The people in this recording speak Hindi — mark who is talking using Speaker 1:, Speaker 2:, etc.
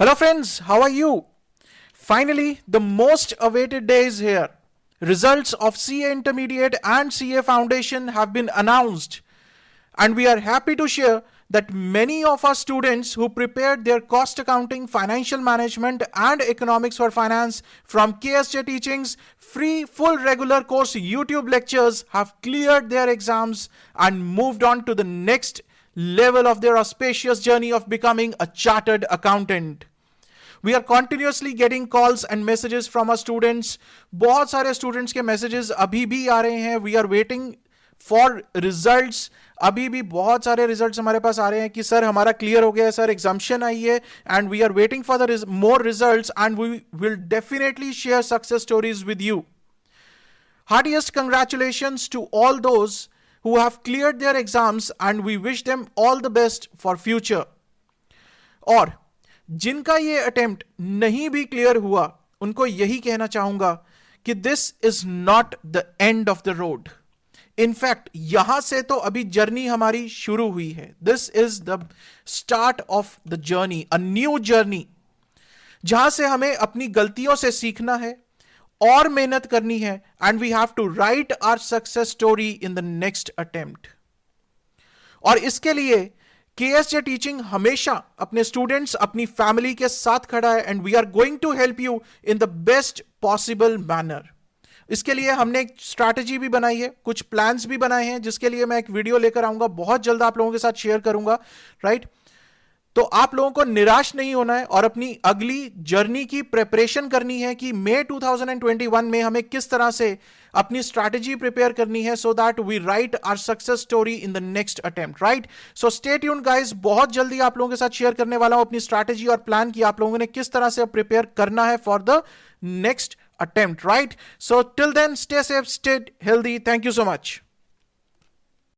Speaker 1: Hello friends, how are you? Finally, the most awaited day is here. Results of CA Intermediate and CA Foundation have been announced, and we are happy to share that many of our students who prepared their cost accounting, financial management and economics for finance from KSJ Teaching's free full regular course YouTube lectures have cleared their exams and moved on to the next level of their auspicious journey of becoming a chartered accountant. We are continuously getting calls and messages from our students. बहुत सारे students के messages अभी भी आ रहे हैं. We are waiting for results. अभी भी बहुत सारे results हमारे पास आ रहे हैं कि सर हमारा clear हो गया है, सर exemption आई है, and we are waiting for the more results, and we will definitely share success stories with you. Heartiest congratulations to all those who have cleared their exams, and we wish them all the best for future. और जिनका ये अटेम्प्ट नहीं भी क्लियर हुआ, उनको यही कहना चाहूंगा कि this is not the end of the road. In fact यहां से तो अभी जर्नी हमारी शुरू हुई है. This is the start of the journey, a new journey, जहां से हमें अपनी गलतियों से सीखना है और मेहनत करनी है. And we have to write our success story in the next attempt. और इसके लिए KSJ टीचिंग हमेशा अपने स्टूडेंट्स, अपनी फैमिली के साथ खड़ा है, and we are going to help you in the best possible manner. इसके लिए हमने एक स्ट्रैटेजी भी बनाई है, कुछ प्लान्स भी बनाए हैं, जिसके लिए मैं एक वीडियो लेकर आऊंगा, बहुत जल्द आप लोगों के साथ शेयर करूंगा. राइट, तो आप लोगों को निराश नहीं होना है और अपनी अगली जर्नी की प्रिपरेशन करनी है कि मई 2021 में हमें किस तरह से अपनी स्ट्रैटेजी प्रिपेयर करनी है, so that we write our success story in the next attempt. Right, so stay tuned guys. बहुत जल्दी आप लोगों के साथ शेयर करने वाला हूं अपनी स्ट्रैटेजी और प्लान की आप लोगों ने किस तरह से प्रिपेयर करना है for the next attempt. Right, so till then stay safe, stay healthy. Thank you so much.